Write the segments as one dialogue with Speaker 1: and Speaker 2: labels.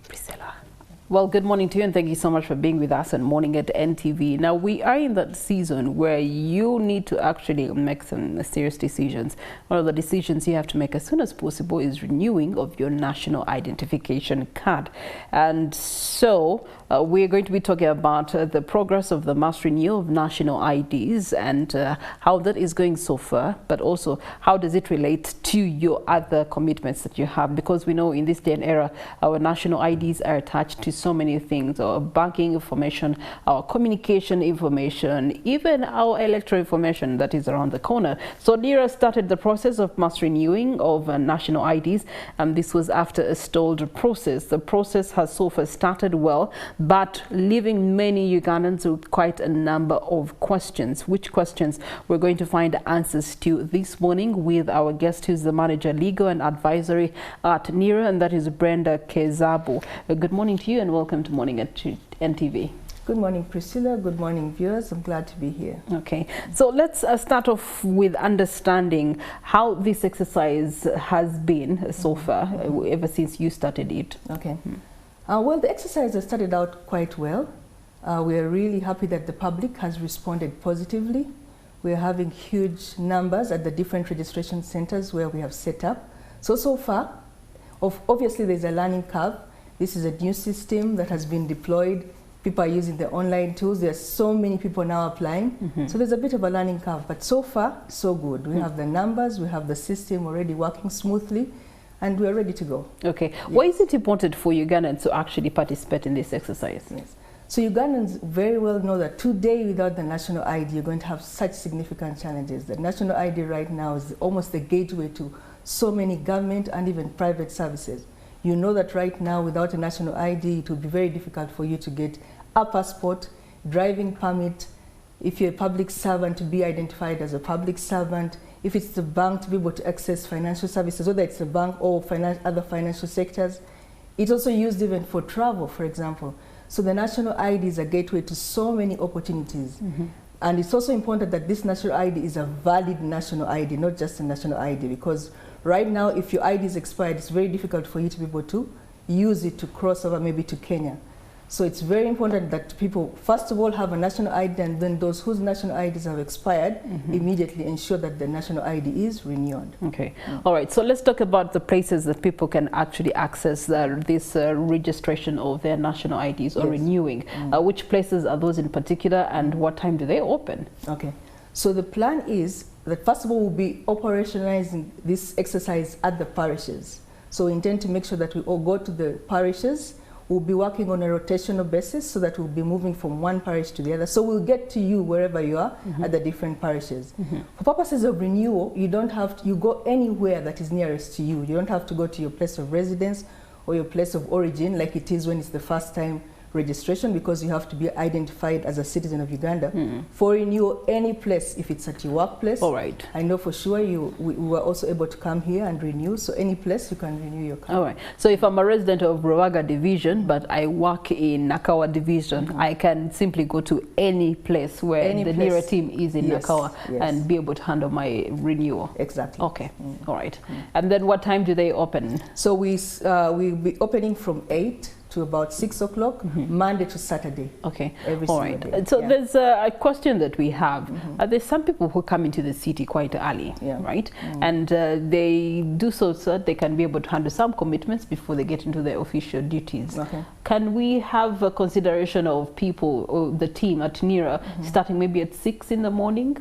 Speaker 1: Priscilla. Well, good morning to you and thank you so much for being with us on Morning at NTV. Now, we are in that season where you need to actually make some serious decisions. One of the decisions you have to make as soon as possible is renewing of your national identification card. And so we're going to be talking about the progress of the mass renewal of national IDs and how that is going so far, but also how does it relate to your other commitments that you have, because we know in this day and era our national IDs are attached to so many things, our banking information, our communication information, even our electoral information that is around the corner. So NIRA started the process of mass renewing of national IDs, and this was after a stalled process. The process has so far started well, but leaving many Ugandans with quite a number of questions. Which questions we're going to find answers to this morning with our guest, who's the manager legal and advisory at NIRA, and that is Brenda Kezaabu. Good morning to you and welcome to Morning at NTV.
Speaker 2: Good morning, Priscilla. Good morning, viewers. I'm glad to be here.
Speaker 1: Okay, so let's start off with understanding how this exercise has been so far, ever since you started it.
Speaker 2: Okay. Well, the exercise has started out quite well. We are really happy that the public has responded positively. We are having huge numbers at the different registration centers where we have set up. So far, obviously there's a learning curve. This is a new system that has been deployed. People are using the online tools. There are so many people now applying. So there's a bit of a learning curve, but so far, so good. We have the numbers, we have the system already working smoothly, and we're ready to go. Okay.
Speaker 1: Yes. Why is it important for Ugandans to actually participate in this exercise?
Speaker 2: Yes. So Ugandans very well know that today without the national ID, you're going to have such significant challenges. The national ID right now is almost the gateway to so many government and even private services. You know that right now without a national ID, it will be very difficult for you to get a passport, driving permit, if you're a public servant to be identified as a public servant, if it's the bank to be able to access financial services, whether it's the bank or other financial sectors. It's also used even for travel, for example. So the national ID is a gateway to so many opportunities. And it's also important that this national ID is a valid national ID, not just a national ID, because right now, if your ID is expired, it's very difficult for you to be able to use it to cross over maybe to Kenya. So it's very important that people, first of all, have a national ID, and then those whose national IDs have expired, immediately ensure that the national ID is renewed.
Speaker 1: Okay. All right. So let's talk about the places that people can actually access this registration of their national IDs or renewing. Which places are those in particular, and what time do they open?
Speaker 2: Okay. So the plan is that first of all, we'll be operationalizing this exercise at the parishes. So we intend to make sure that we all go to the parishes. We'll be working on a rotational basis so that we'll be moving from one parish to the other. So we'll get to you wherever you are at the different parishes. For purposes of renewal, you don't have to, you go anywhere that is nearest to you. You don't have to go to your place of residence or your place of origin like it is when it's the first time registration, because you have to be identified as a citizen of Uganda. For renewal, any place, if it's at your workplace.
Speaker 1: All right.
Speaker 2: I know for sure we were also able to come here and renew, so any place you can renew your card.
Speaker 1: All right. So if I'm a resident of Ruaga Division, but I work in Nakawa Division, I can simply go to any place where the NIRA team is in Nakawa and be able to handle my renewal.
Speaker 2: Exactly.
Speaker 1: Okay. All right. And then what time do they open?
Speaker 2: So we'll be opening from 8 to about 6 o'clock, Monday to Saturday.
Speaker 1: Okay.
Speaker 2: All right.
Speaker 1: Day. So there's a question that we have. There's some people who come into the city quite early, right? And they do so that they can be able to handle some commitments before they get into their official duties. Okay. Can we have a consideration of people, or the team at NIRA, starting maybe at 6 in the morning?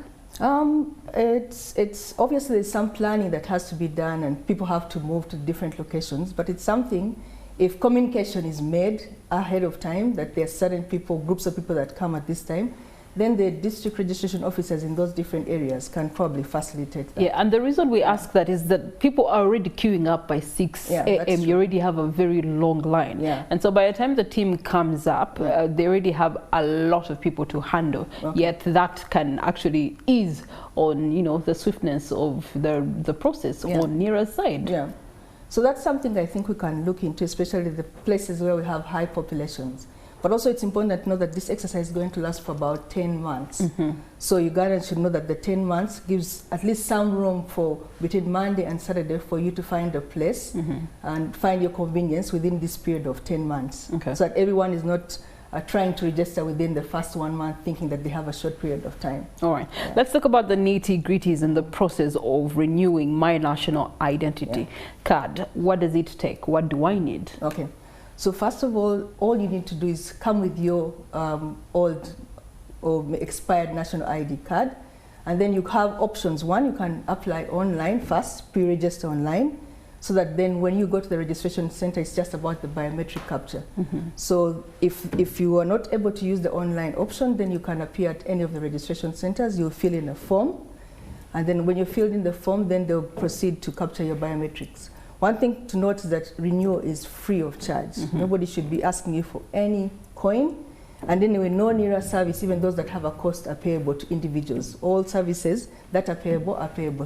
Speaker 2: It's obviously there's some planning that has to be done, and people have to move to different locations, but it's something, if communication is made ahead of time, that there are certain people, groups of people that come at this time, then the district registration officers in those different areas can probably facilitate that.
Speaker 1: Yeah, and the reason we ask that is that people are already queuing up by 6 a.m. You already have a very long line. And so by the time the team comes up, they already have a lot of people to handle. Yet that can actually ease on, you know, the swiftness of the process on NIRA's side.
Speaker 2: So that's something I think we can look into, especially the places where we have high populations. But also it's important to know that this exercise is going to last for about 10 months. So Ugandans should know that the 10 months gives at least some room for between Monday and Saturday for you to find a place and find your convenience within this period of 10 months. So that everyone is not trying to register within the first 1 month thinking that they have a short period of time.
Speaker 1: All right. Let's talk about the nitty-gritties and the process of renewing my national identity card. What does it take? What do I need?
Speaker 2: Okay. So first of all you need to do is come with your old or expired national ID card, and then you have options. One, you can apply online first, pre-register online, so that then when you go to the registration center, it's just about the biometric capture. So if you are not able to use the online option, then you can appear at any of the registration centers. You'll fill in a form, and then when you fill in the form, then they'll proceed to capture your biometrics. One thing to note is that renewal is free of charge. Nobody should be asking you for any coin. And anyway, no NIRA service, even those that have a cost, are payable to individuals. All services that are payable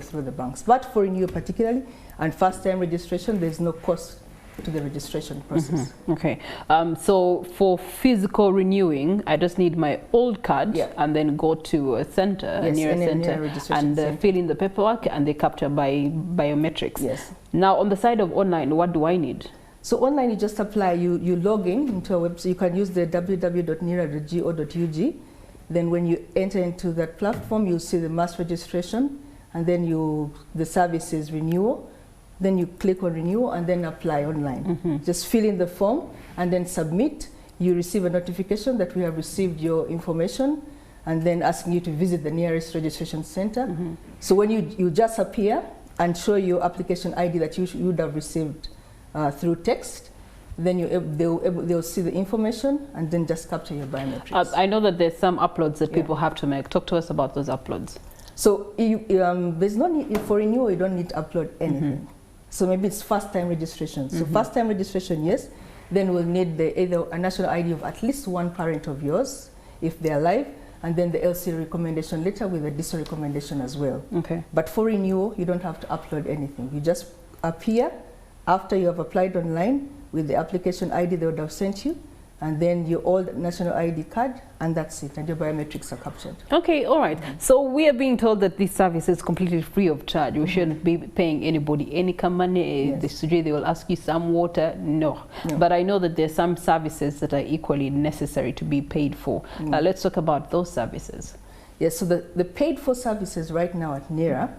Speaker 2: through the banks. But for renewal particularly, and first-time registration, there's no cost to the registration process.
Speaker 1: Okay. So for physical renewing, I just need my old card and then go to a center, a NIRA center, and fill in the paperwork, and they capture by biometrics. Now, on the side of online, what do I need?
Speaker 2: So online, you just apply, you log in into a website. You can use the www.nira.go.ug. Then when you enter into that platform, you'll see the mass registration, and then the service is renewal. Then you click on renewal and then apply online. Just fill in the form and then submit. You receive a notification that we have received your information, and then asking you to visit the nearest registration center. So when you just appear and show your application ID that you would have received through text, then they'll see the information and then just capture your biometrics.
Speaker 1: I know that there's some uploads that people have to make. Talk to us about those uploads.
Speaker 2: So there's no need, for renewal, you don't need to upload anything. So maybe it's first-time registration. So first-time registration, yes. Then we'll need either a national ID of at least one parent of yours, if they're alive, and then the LC recommendation letter with a DISO recommendation as well. But for renewal, you don't have to upload anything. You just appear after you have applied online with the application ID they would have sent you, and then your old national ID card, and that's it, and your biometrics are captured. Okay, all right.
Speaker 1: So we are being told that this service is completely free of charge. We shouldn't be paying anybody any money. They will ask you some water. No. But I know that there's some services that are equally necessary to be paid for. Let's talk about those services.
Speaker 2: Yes, so the paid for services right now at NIRA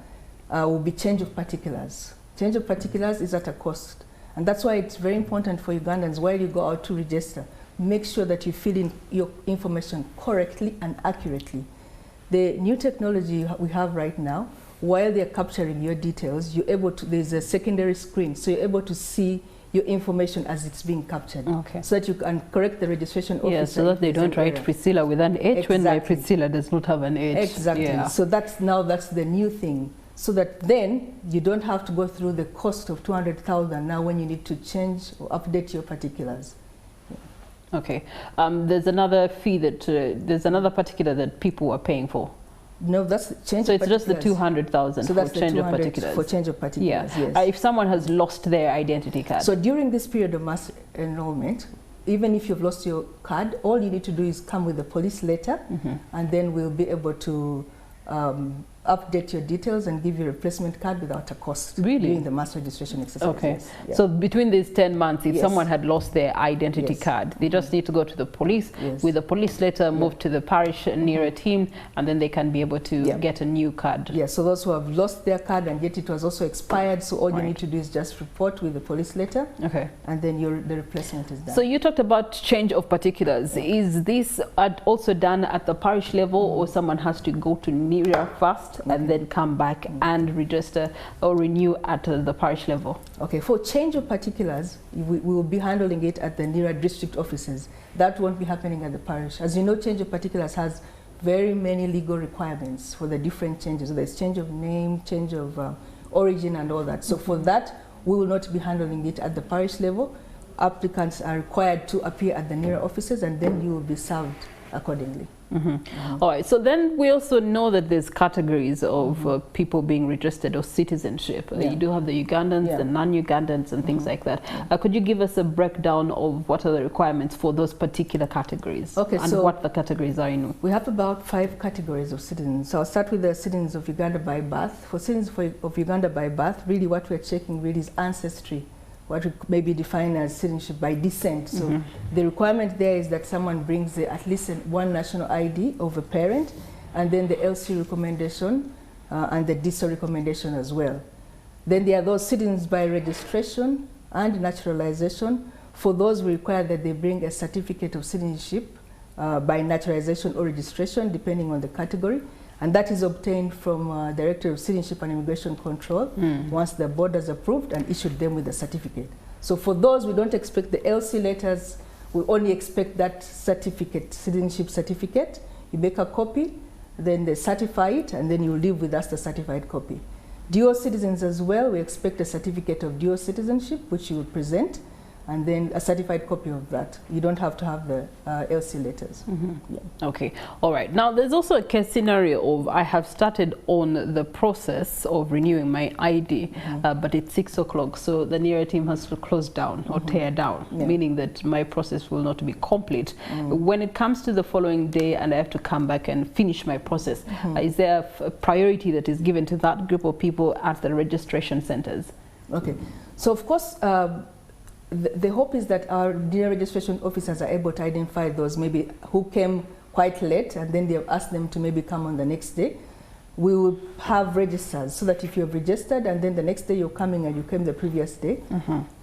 Speaker 2: will be change of particulars. Change of particulars is at a cost. And that's why it's very important for Ugandans, while you go out to register, make sure that you fill in your information correctly and accurately. The new technology we have right now, while they're capturing your details, you're able to, there's a secondary screen, so you're able to see your information as it's being captured. So that you can correct the registration officer.
Speaker 1: Yeah, so that they don't write Priscilla with an H when my Priscilla does not have an H.
Speaker 2: So that's the new thing. So that then you don't have to go through the cost of 200,000 now when you need to change or update your particulars.
Speaker 1: Okay. There's another fee that, there's another particular that people are paying for.
Speaker 2: No, that's change.
Speaker 1: So it's just the 200,000
Speaker 2: so
Speaker 1: for change of particulars.
Speaker 2: For change of particulars, yes.
Speaker 1: If someone has lost their identity card.
Speaker 2: So during this period of mass enrollment, even if you've lost your card, all you need to do is come with a police letter, and then we'll be able to update your details and give you a replacement card without a cost during the mass registration exercise.
Speaker 1: So between these 10 months, if someone had lost their identity card, they just need to go to the police with a police letter, move to the parish NIRA team, and then they can be able to get a new card.
Speaker 2: So those who have lost their card and yet it was also expired, so all you need to do is just report with the police letter, and then the replacement is done.
Speaker 1: So you talked about change of particulars. Is this also done at the parish level, or someone has to go to NIRA first and then come back and register or renew at the parish level?
Speaker 2: Okay, for change of particulars, we will be handling it at the NIRA district offices. That won't be happening at the parish. As you know, change of particulars has very many legal requirements for the different changes. So there's change of name, change of origin and all that. So for that, we will not be handling it at the parish level. Applicants are required to appear at the NIRA offices, and then you will be served accordingly.
Speaker 1: All right, so then we also know that there's categories of people being registered or citizenship. You do have the Ugandans, the non-Ugandans and things like that. Could you give us a breakdown of what are the requirements for those particular categories and so what the categories are in?
Speaker 2: We have about 5 categories of citizens. So I'll start with the citizens of Uganda by birth. For citizens of Uganda by birth, really what we're checking really is ancestry, what may be defined as citizenship by descent. So the requirement there is that someone brings at least one national ID of a parent, and then the LC recommendation and the DISO recommendation as well. Then there are those citizens by registration and naturalization. For those, we require that they bring a certificate of citizenship by naturalization or registration, depending on the category. And that is obtained from Director of Citizenship and Immigration Control once the board has approved and issued them with a certificate. So for those, we don't expect the LC letters. We only expect that certificate, citizenship certificate. You make a copy, then they certify it, and then you leave with us the certified copy. Dual citizens as well, we expect a certificate of dual citizenship, which you will present, and then a certified copy of that. You don't have to have the LC letters.
Speaker 1: Okay, all right. Now there's also a case scenario of I have started on the process of renewing my ID, but it's 6 o'clock, so the NIRA team has to close down or tear down, meaning that my process will not be complete. When it comes to the following day and I have to come back and finish my process, is there a priority that is given to that group of people at the registration centers?
Speaker 2: Okay, so of course, the hope is that our NIRA registration officers are able to identify those maybe who came quite late, and then they'll ask them to maybe come on the next day. We will have registers so that if you've registered and then the next day you're coming and you came the previous day,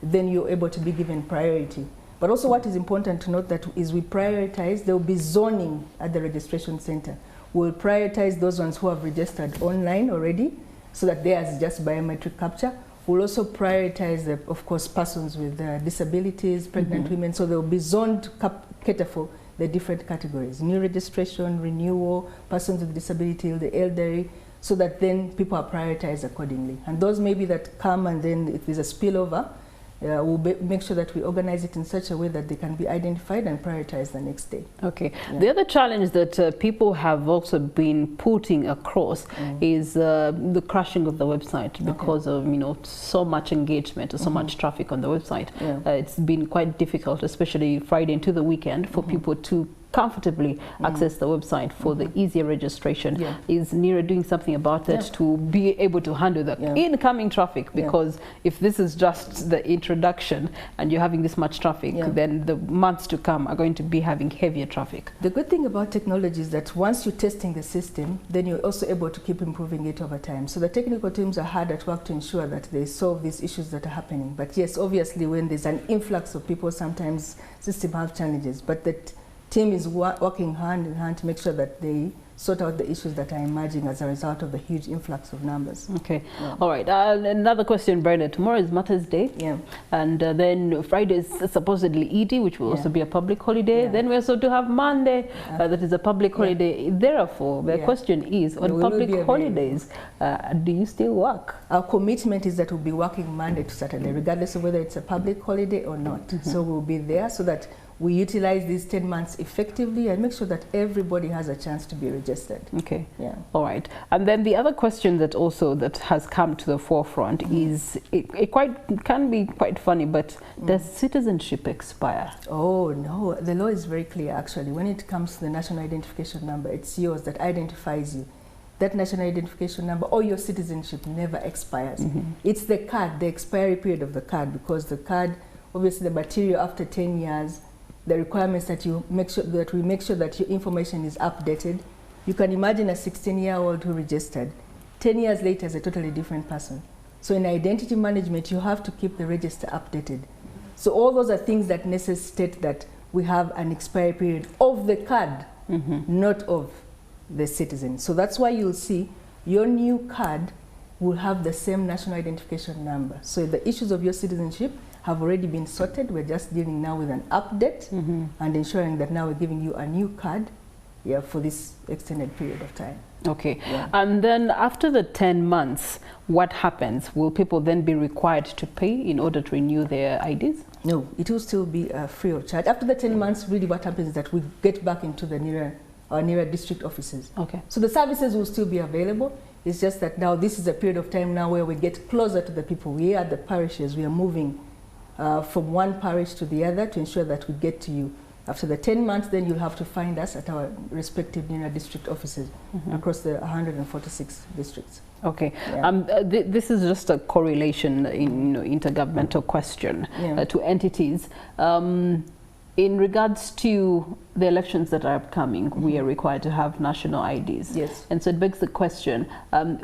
Speaker 2: then you're able to be given priority. But also what is important to note that is we prioritize, there will be zoning at the registration center. We'll prioritize those ones who have registered online already, so that theirs is just biometric capture. We'll also prioritize, of course, persons with disabilities, pregnant women, so they'll be zoned to cater for the different categories: new registration, renewal, persons with disability, the elderly, so that then people are prioritized accordingly. And those maybe that come and then if there's a spillover, we'll make sure that we organize it in such a way that they can be identified and prioritized the next day.
Speaker 1: Okay. The other challenge that people have also been putting across is the crashing of the website because of so much engagement or so much traffic on the website. It's been quite difficult, especially Friday into the weekend, for people to comfortably access the website for the easier registration. Is NIRA doing something about that to be able to handle the incoming traffic? Because if this is just the introduction and you're having this much traffic, then the months to come are going to be having heavier traffic.
Speaker 2: The good thing about technology is that once you're testing the system, then you're also able to keep improving it over time. So the technical teams are hard at work to ensure that they solve these issues that are happening. But yes, obviously when there's an influx of people, sometimes systems have challenges. But the team is working hand in hand to make sure that they sort out the issues that are emerging as a result of the huge influx of numbers.
Speaker 1: Okay. All right. Another question, Brenda. Tomorrow is Mother's Day. And then Friday is supposedly Eid, which will also be a public holiday. Then we also do have Monday, that is a public holiday. Therefore, the question is, on public holidays, do you still work?
Speaker 2: Our commitment is that we'll be working Monday to Saturday, regardless of whether it's a public holiday or not. So we'll be there so that we utilize these 10 months effectively and make sure that everybody has a chance to be registered.
Speaker 1: Okay. All right. And then the other question that has come to the forefront is, it can be quite funny, but does citizenship expire?
Speaker 2: Oh no, the law is very clear actually. When it comes to the national identification number, it's yours, that identifies you. That national identification number or your citizenship never expires. It's the card, the expiry period of the card, because the card, obviously the material after 10 years, the requirements that we make sure that your information is updated. You can imagine a 16-year-old who registered 10 years later as a totally different person. So in identity management, you have to keep the register updated. So all those are things that necessitate that we have an expiry period of the card, not of the citizen. So that's why you'll see your new card will have the same national identification number. So the issues of your citizenship have already been sorted. We're just dealing now with an update and ensuring that now we're giving you a new card yeah, for this extended period of time.
Speaker 1: Okay.
Speaker 2: Yeah.
Speaker 1: And then after the 10 months, what happens? Will people then be required to pay in order to renew their IDs?
Speaker 2: No, it will still be free of charge. After the 10 months, really what happens is that we get back into the NIRA district offices.
Speaker 1: Okay.
Speaker 2: So the services will still be available. It's just that now this is a period of time now where we get closer to the people. We are at the parishes. We are moving from one parish to the other to ensure that we get to you. After the 10 months, then you'll have to find us at our respective NIRA district offices across the 146 districts.
Speaker 1: Okay.
Speaker 2: Yeah.
Speaker 1: This is just a correlation in intergovernmental question to entities. In regards to the elections that are upcoming, we are required to have national IDs.
Speaker 2: Yes.
Speaker 1: And so it begs the question,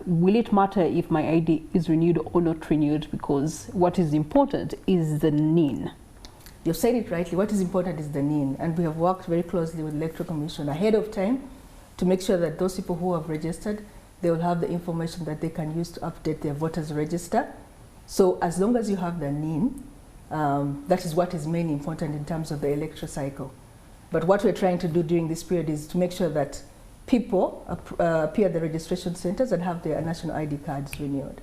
Speaker 1: will it matter if my ID is renewed or not renewed? Because what is important is the NIN.
Speaker 2: You've said it rightly. What is important is the NIN. And we have worked very closely with the Electoral Commission ahead of time to make sure that those people who have registered, they will have the information that they can use to update their voters register. So as long as you have the NIN, that is what is mainly important in terms of the electoral cycle. But what we're trying to do during this period is to make sure that people appear at the registration centers and have their national ID cards renewed.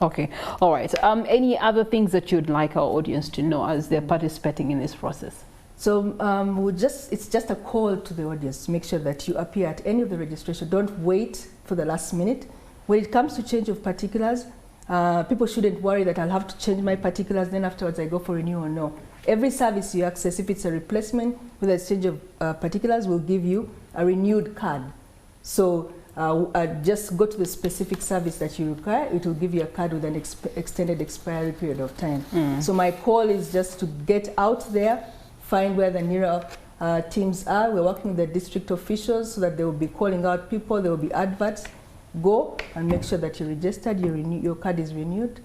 Speaker 1: Okay, all right. Any other things that you'd like our audience to know as they're participating in this process?
Speaker 2: So it's just a call to the audience to make sure that you appear at any of the registration. Don't wait for the last minute. When it comes to change of particulars, people shouldn't worry that I'll have to change my particulars, then afterwards I go for renewal. No. Every service you access, if it's a replacement with a change of particulars, will give you a renewed card. So just go to the specific service that you require. It will give you a card with an extended expiry period of time. So my call is just to get out there, find where the NIRA teams are. We're working with the district officials so that they will be calling out people. There will be adverts. Go and make sure that you're registered, your card is renewed.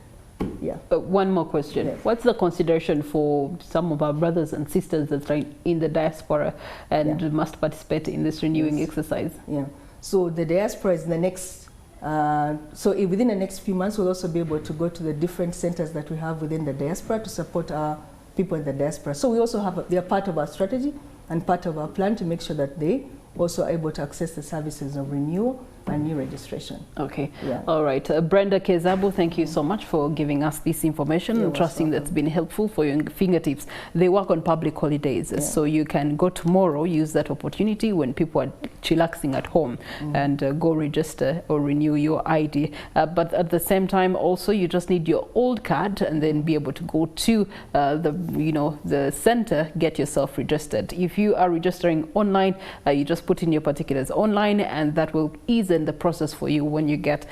Speaker 2: Yeah.
Speaker 1: One more question.
Speaker 2: Yes.
Speaker 1: What's the consideration for some of our brothers and sisters that are in the diaspora and must participate in this renewing exercise? Yeah.
Speaker 2: So the diaspora is the next, within the next few months, we'll also be able to go to the different centers that we have within the diaspora to support our people in the diaspora. So we also they are part of our strategy and part of our plan to make sure that they also are able to access the services of renewal and new registration.
Speaker 1: Okay. Yeah. All right. Brenda Kezaabu, thank you so much for giving us this information. I'm trusting that's been helpful for your fingertips. They work on public holidays, so you can go tomorrow, use that opportunity when people are chillaxing at home and go register or renew your ID. But at the same time, also, you just need your old card and then be able to go to the center, get yourself registered. If you are registering online, you just put in your particulars online, and that will ease the process for you when you get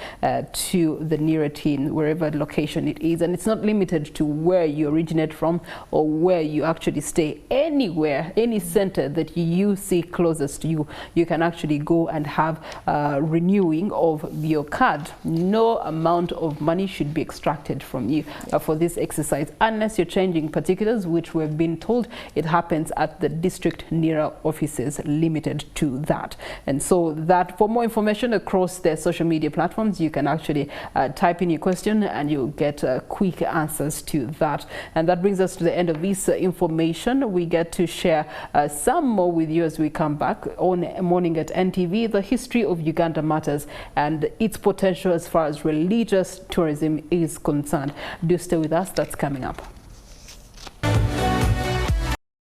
Speaker 1: to the NIRA team, wherever location it is. And it's not limited to where you originate from or where you actually stay. Anywhere, any center that you see closest to you, you can actually go and have renewing of your card. No amount of money should be extracted from you for this exercise, unless you're changing particulars, which we've been told it happens at the district NIRA offices, limited to that. And so that, for more information across their social media platforms, you can actually type in your question and you'll get quick answers to that. And that brings us to the end of this information. We get to share some more with you as we come back on Morning at NTV. The history of Uganda matters and its potential as far as religious tourism is concerned. Do stay with us. That's coming up.